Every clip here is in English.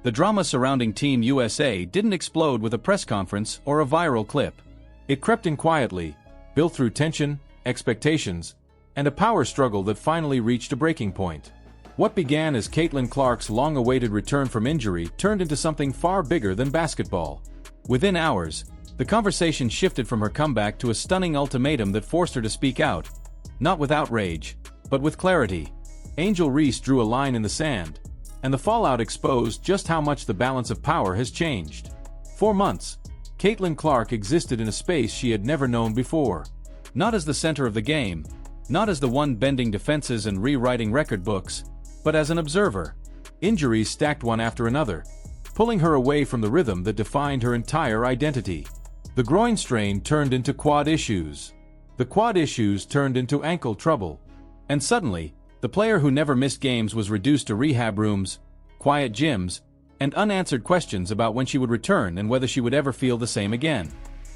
The drama surrounding Team USA didn't explode with a press conference or a viral clip. It crept in quietly, built through tension, expectations, and a power struggle that finally reached a breaking point. What began as Caitlin Clark's long-awaited return from injury turned into something far bigger than basketball. Within hours, the conversation shifted from her comeback to a stunning ultimatum that forced her to speak out. Not with outrage, but with clarity. Angel Reese drew a line in the sand, and the fallout exposed just how much the balance of power has changed. For months, Caitlin Clark existed in a space she had never known before. Not as the center of the game, not as the one bending defenses and rewriting record books, but as an observer. Injuries stacked one after another, pulling her away from the rhythm that defined her entire identity. The groin strain turned into quad issues. The quad issues turned into ankle trouble. And suddenly, the player who never missed games was reduced to rehab rooms, quiet gyms, and unanswered questions about when she would return and whether she would ever feel the same again.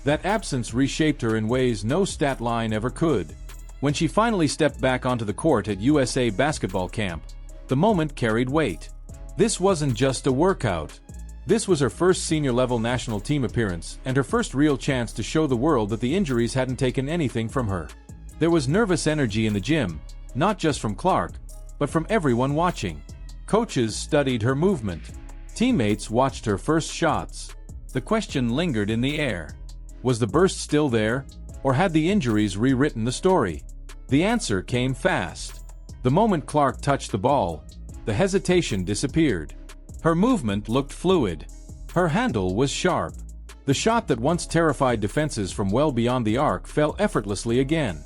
That absence reshaped her in ways no stat line ever could. When she finally stepped back onto the court at USA basketball camp, the moment carried weight. This wasn't just a workout. This was her first senior-level national team appearance and her first real chance to show the world that the injuries hadn't taken anything from her. There was nervous energy in the gym, not just from Clark, but from everyone watching. Coaches studied her movement. Teammates watched her first shots. The question lingered in the air. Was the burst still there, or had the injuries rewritten the story? The answer came fast. The moment Clark touched the ball, the hesitation disappeared. Her movement looked fluid. Her handle was sharp. The shot that once terrified defenses from well beyond the arc fell effortlessly again.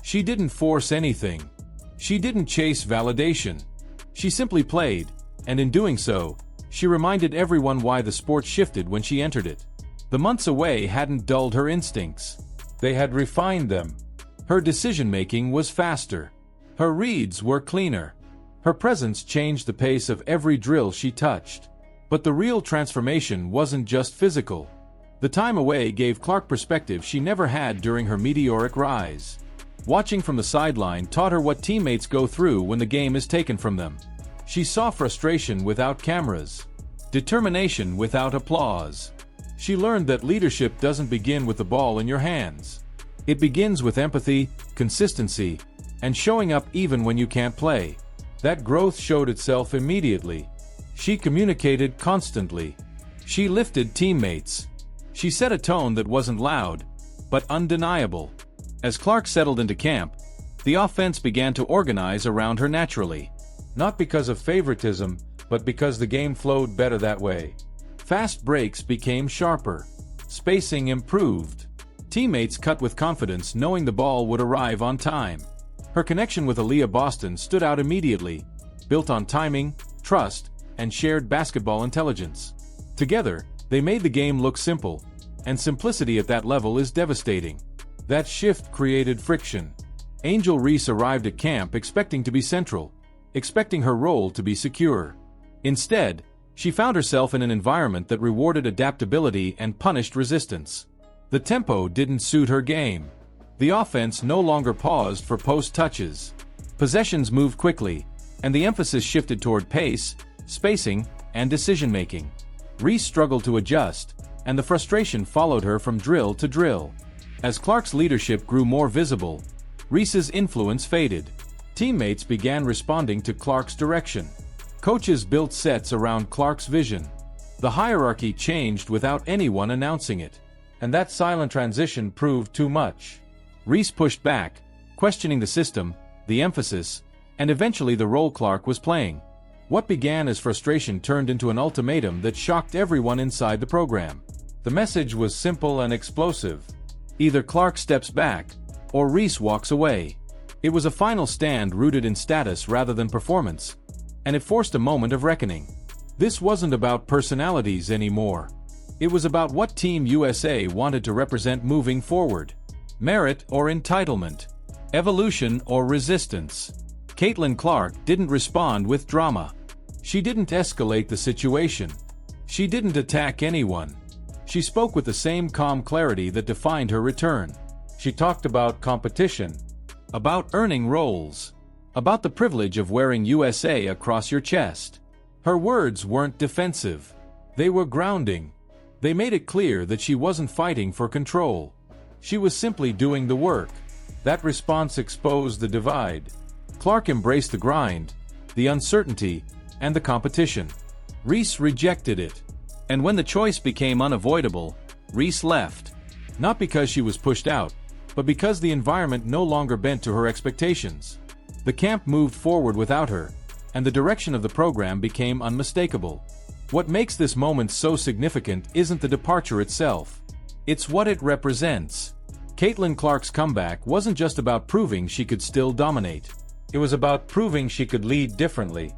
She didn't force anything. She didn't chase validation. She simply played, and in doing so, she reminded everyone why the sport shifted when she entered it. The months away hadn't dulled her instincts. They had refined them. Her decision-making was faster. Her reads were cleaner. Her presence changed the pace of every drill she touched. But the real transformation wasn't just physical. The time away gave Clark perspective she never had during her meteoric rise. Watching from the sideline taught her what teammates go through when the game is taken from them. She saw frustration without cameras, determination without applause. She learned that leadership doesn't begin with the ball in your hands. It begins with empathy, consistency, and showing up even when you can't play. That growth showed itself immediately. She communicated constantly. She lifted teammates. She set a tone that wasn't loud, but undeniable. As Clark settled into camp, the offense began to organize around her naturally. Not because of favoritism, but because the game flowed better that way. Fast breaks became sharper. Spacing improved. Teammates cut with confidence knowing the ball would arrive on time. Her connection with Aaliyah Boston stood out immediately, built on timing, trust, and shared basketball intelligence. Together, they made the game look simple, and simplicity at that level is devastating. That shift created friction. Angel Reese arrived at camp expecting to be central, expecting her role to be secure. Instead, she found herself in an environment that rewarded adaptability and punished resistance. The tempo didn't suit her game. The offense no longer paused for post touches. Possessions moved quickly, and the emphasis shifted toward pace, spacing, and decision-making. Reese struggled to adjust, and the frustration followed her from drill to drill. As Clark's leadership grew more visible, Reese's influence faded. Teammates began responding to Clark's direction. Coaches built sets around Clark's vision. The hierarchy changed without anyone announcing it, and that silent transition proved too much. Reese pushed back, questioning the system, the emphasis, and eventually the role Clark was playing. What began as frustration turned into an ultimatum that shocked everyone inside the program. The message was simple and explosive. Either Clark steps back, or Reese walks away. It was a final stand rooted in status rather than performance, and it forced a moment of reckoning. This wasn't about personalities anymore. It was about what Team USA wanted to represent moving forward. Merit or entitlement, evolution or resistance. Caitlin Clark didn't respond with drama. She didn't escalate the situation. She didn't attack anyone. She spoke with the same calm clarity that defined her return. She talked about competition, about earning roles, about the privilege of wearing USA across your chest. Her words weren't defensive. They were grounding. They made it clear that she wasn't fighting for control. She was simply doing the work. That response exposed the divide. Clark embraced the grind, the uncertainty, and the competition. Reese rejected it. And when the choice became unavoidable, Reese left. Not because she was pushed out, but because the environment no longer bent to her expectations. The camp moved forward without her, and the direction of the program became unmistakable. What makes this moment so significant isn't the departure itself. It's what it represents. Caitlin Clark's comeback wasn't just about proving she could still dominate. It was about proving she could lead differently.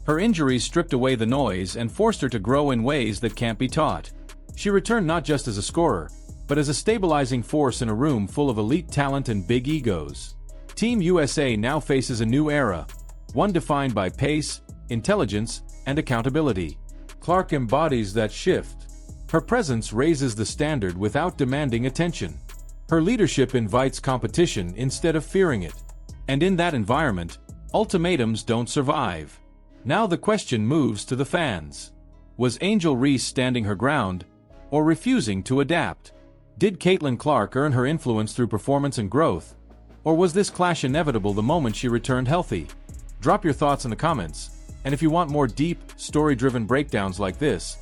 Her injuries stripped away the noise and forced her to grow in ways that can't be taught. She returned not just as a scorer, but as a stabilizing force in a room full of elite talent and big egos. Team USA now faces a new era, one defined by pace, intelligence, and accountability. Clark embodies that shift. Her presence raises the standard without demanding attention. Her leadership invites competition instead of fearing it. And in that environment, ultimatums don't survive. Now the question moves to the fans. Was Angel Reese standing her ground, or refusing to adapt? Did Caitlin Clark earn her influence through performance and growth? Or was this clash inevitable the moment she returned healthy? Drop your thoughts in the comments, and if you want more deep, story-driven breakdowns like this,